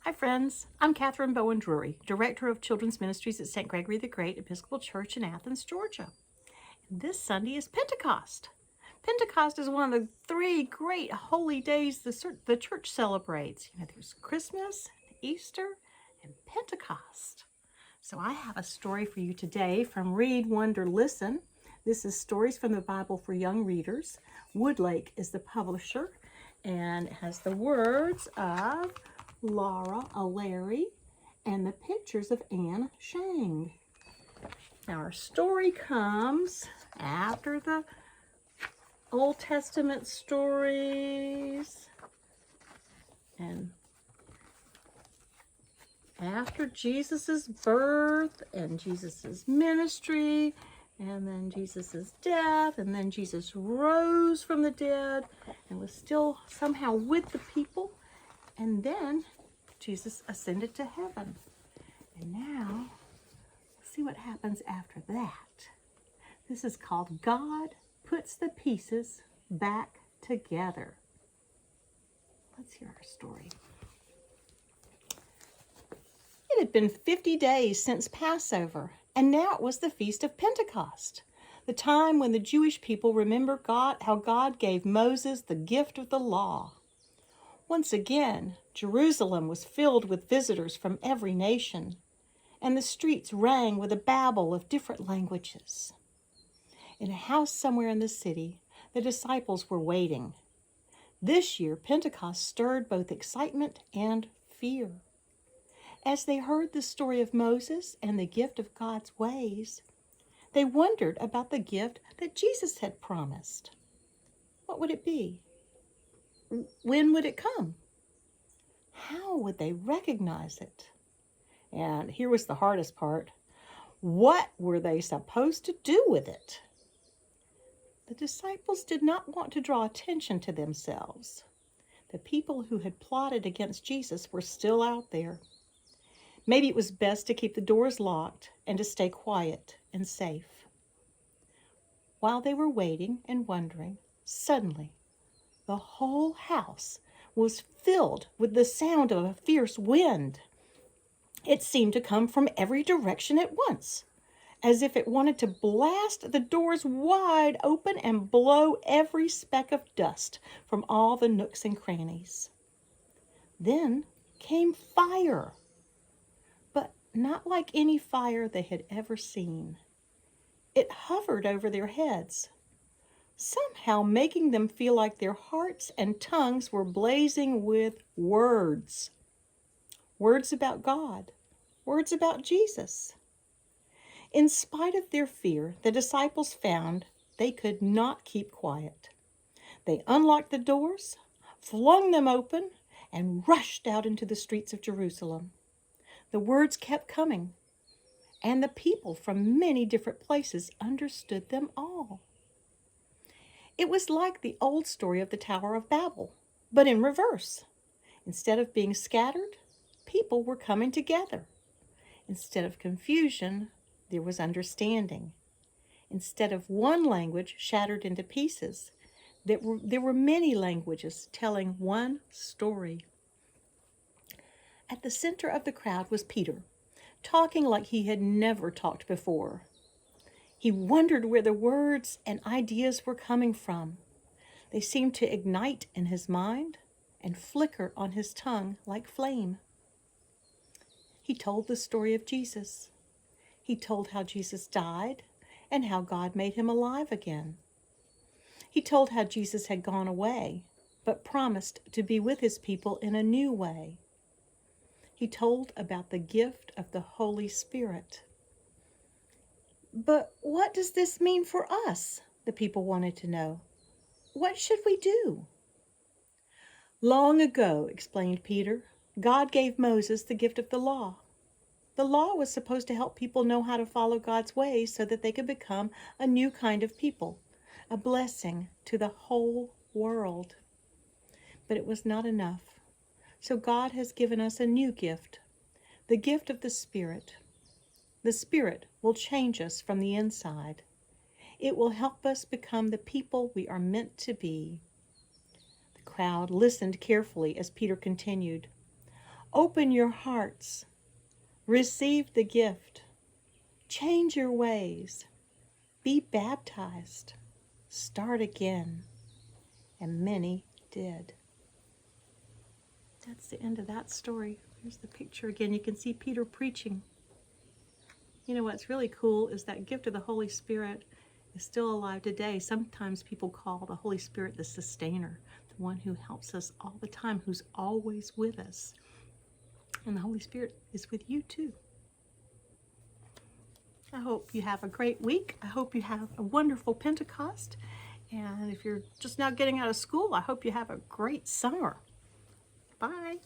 Hi friends, I'm Catherine Bowen Drury, Director of Children's Ministries at St. Gregory the Great Episcopal Church in Athens, Georgia. And this Sunday is Pentecost. Pentecost is one of the three great holy days the church celebrates. There's Christmas, Easter, and Pentecost. So I have a story for you today from Read, Wonder, Listen. This is Stories from the Bible for Young Readers. Woodlake is the publisher, and it has the words of Laura O'Leary and the pictures of Anne Shang. Now our story comes after the Old Testament stories and after Jesus's birth and Jesus's ministry and then Jesus's death, and then Jesus rose from the dead and was still somehow with the people. And then Jesus ascended to heaven. And now, let's see what happens after that. This is called God Puts the Pieces Back Together. Let's hear our story. It had been 50 days since Passover, and now it was the Feast of Pentecost, the time when the Jewish people remember how God gave Moses the gift of the law. Once again, Jerusalem was filled with visitors from every nation, and the streets rang with a babble of different languages. In a house somewhere in the city, the disciples were waiting. This year, Pentecost stirred both excitement and fear. As they heard the story of Moses and the gift of God's ways, they wondered about the gift that Jesus had promised. What would it be? When would it come? How would they recognize it? And here was the hardest part. What were they supposed to do with it? The disciples did not want to draw attention to themselves. The people who had plotted against Jesus were still out there. Maybe it was best to keep the doors locked and to stay quiet and safe. While they were waiting and wondering, suddenly, the whole house was filled with the sound of a fierce wind. It seemed to come from every direction at once, as if it wanted to blast the doors wide open and blow every speck of dust from all the nooks and crannies. Then came fire, but not like any fire they had ever seen. It hovered over their heads, somehow making them feel like their hearts and tongues were blazing with words. Words about God, words about Jesus. In spite of their fear, the disciples found they could not keep quiet. They unlocked the doors, flung them open, and rushed out into the streets of Jerusalem. The words kept coming, and the people from many different places understood them all. It was like the old story of the Tower of Babel, but in reverse. Instead of being scattered, people were coming together. Instead of confusion, there was understanding. Instead of one language shattered into pieces, there were many languages telling one story. At the center of the crowd was Peter, talking like he had never talked before. He wondered where the words and ideas were coming from. They seemed to ignite in his mind and flicker on his tongue like flame. He told the story of Jesus. He told how Jesus died and how God made him alive again. He told how Jesus had gone away, but promised to be with his people in a new way. He told about the gift of the Holy Spirit. But what does this mean for us? The people wanted to know. What should we do? Long ago, explained Peter, God gave Moses the gift of the law. The law was supposed to help people know how to follow God's ways so that they could become a new kind of people, a blessing to the whole world. But it was not enough. So God has given us a new gift, the gift of the Spirit. The Spirit will change us from the inside. It will help us become the people we are meant to be. The crowd listened carefully as Peter continued. Open your hearts. Receive the gift. Change your ways. Be baptized. Start again. And many did. That's the end of that story. Here's the picture again. You can see Peter preaching. You know what's really cool is that gift of the Holy Spirit is still alive today. Sometimes people call the Holy Spirit the sustainer, the one who helps us all the time, who's always with us. And the Holy Spirit is with you too. I hope you have a great week. I hope you have a wonderful Pentecost. And if you're just now getting out of school, I hope you have a great summer. Bye.